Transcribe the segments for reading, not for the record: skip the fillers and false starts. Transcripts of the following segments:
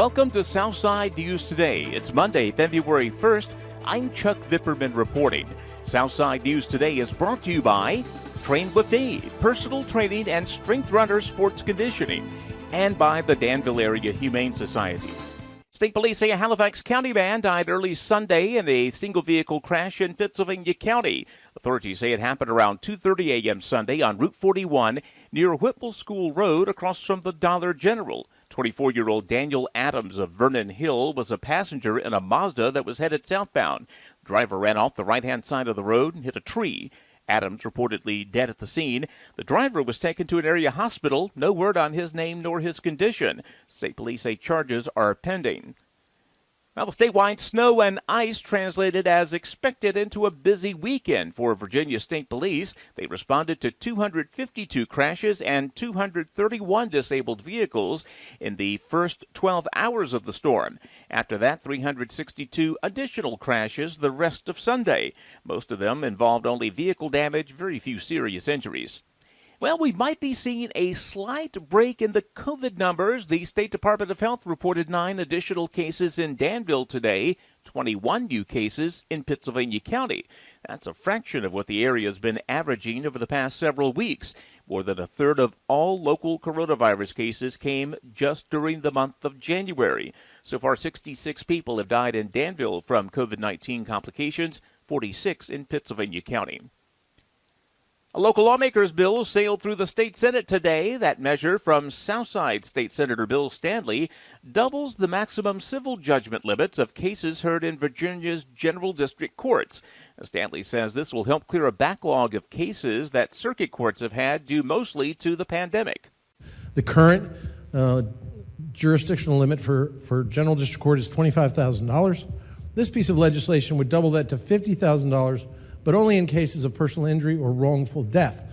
Welcome to Southside News Today. It's Monday, February 1st. I'm Chuck Vipperman reporting. Southside News Today is brought to you by Train with Dave, personal training and strength runner sports conditioning, and by the Danville Area Humane Society. State police say a Halifax County man died early Sunday in a single-vehicle crash in Pittsylvania County. Authorities say it happened around 2:30 a.m. Sunday on Route 41 near Whipple School Road across from the Dollar General. 24-year-old Daniel Adams of Vernon Hill was a passenger in a Mazda that was headed southbound. The driver ran off the right-hand side of the road and hit a tree. Adams reportedly dead at the scene. The driver was taken to an area hospital. No word on his name nor his condition. State police say charges are pending. Well, the statewide snow and ice translated as expected into a busy weekend for Virginia State Police. They responded to 252 crashes and 231 disabled vehicles in the first 12 hours of the storm. After that, 362 additional crashes the rest of Sunday. Most of them involved only vehicle damage, very few serious injuries. Well, we might be seeing a slight break in the COVID numbers. The State Department of Health reported 9 additional cases in Danville today, 21 new cases in Pittsylvania County. That's a fraction of what the area has been averaging over the past several weeks. More than a third of all local coronavirus cases came just during the month of January. So far, 66 people have died in Danville from COVID-19 complications, 46 in Pennsylvania County. A local lawmaker's bill sailed through the state Senate today. That measure from Southside State Senator Bill Stanley doubles the maximum civil judgment limits of cases heard in Virginia's general district courts. Stanley says this will help clear a backlog of cases that circuit courts have had due mostly to the pandemic. The current jurisdictional limit for general district court is $25,000. This piece of legislation would double that to $50,000, but only in cases of personal injury or wrongful death.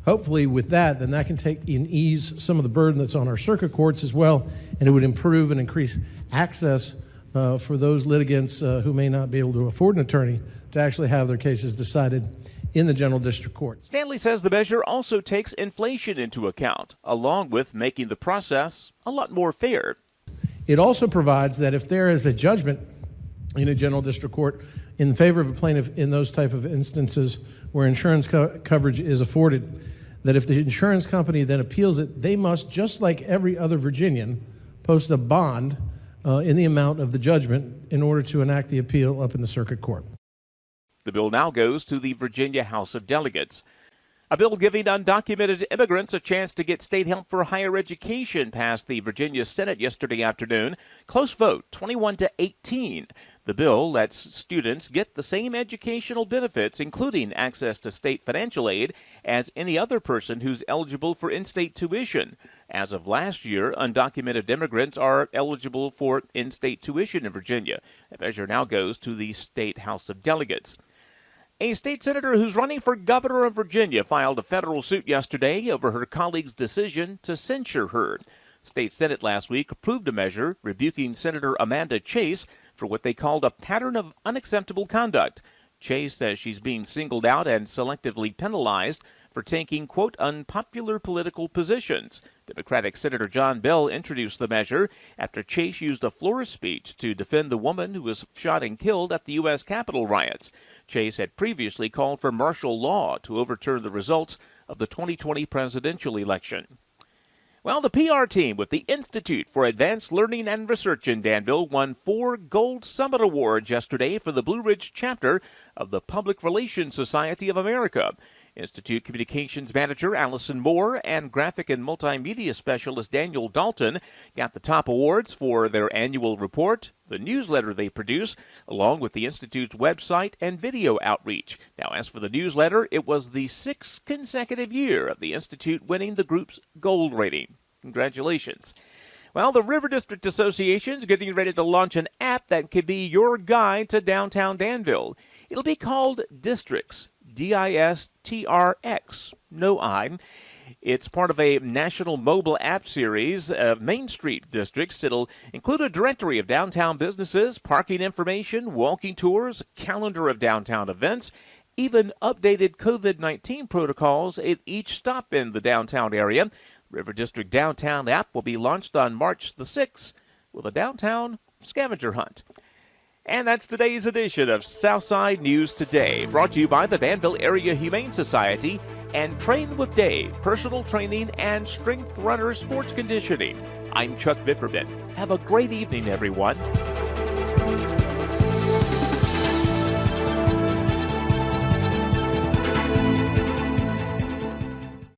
Hopefully with that, then that can take and ease some of the burden that's on our circuit courts as well, and it would improve and increase access for those litigants who may not be able to afford an attorney to actually have their cases decided in the general district court. Stanley says the measure also takes inflation into account, along with making the process a lot more fair. It also provides that if there is a judgment in a general district court in favor of a plaintiff in those type of instances where insurance coverage is afforded, that if the insurance company then appeals it, they must, just like every other Virginian, post a bond in the amount of the judgment in order to enact the appeal up in the circuit court. The bill now goes to the Virginia House of Delegates. A bill giving undocumented immigrants a chance to get state help for higher education passed the Virginia Senate yesterday afternoon. Close vote, 21-18. The bill lets students get the same educational benefits, including access to state financial aid, as any other person who's eligible for in-state tuition. As of last year, undocumented immigrants are eligible for in-state tuition in Virginia. The measure now goes to the State House of Delegates. A state senator who's running for governor of Virginia filed a federal suit yesterday over her colleague's decision to censure her. State Senate last week approved a measure rebuking Senator Amanda Chase for what they called a pattern of unacceptable conduct. Chase says she's being singled out and selectively penalized for taking, quote, unpopular political positions. Democratic Senator John Bell introduced the measure after Chase used a floor speech to defend the woman who was shot and killed at the U.S. Capitol riots. Chase had previously called for martial law to overturn the results of the 2020 presidential election. Well, the PR team with the Institute for Advanced Learning and Research in Danville won 4 Gold Summit Awards yesterday for the Blue Ridge chapter of the Public Relations Society of America. Institute Communications Manager Allison Moore and Graphic and Multimedia Specialist Daniel Dalton got the top awards for their annual report, the newsletter they produce, along with the Institute's website and video outreach. Now, as for the newsletter, it was the 6th consecutive year of the Institute winning the group's gold rating. Congratulations. Well, the River District Association is getting ready to launch an app that could be your guide to downtown Danville. It'll be called Districts, D-I-S-T-R-X, no I. It's part of a national mobile app series of Main Street districts. It'll include a directory of downtown businesses, parking information, walking tours, a calendar of downtown events, even updated COVID-19 protocols at each stop in the downtown area. River District Downtown app will be launched on March the 6th. with a downtown scavenger hunt. And that's today's edition of Southside News Today, brought to you by the Danville Area Humane Society and Train with Dave, personal training and strength runner sports conditioning. I'm Chuck Vipperman. Have a great evening, everyone.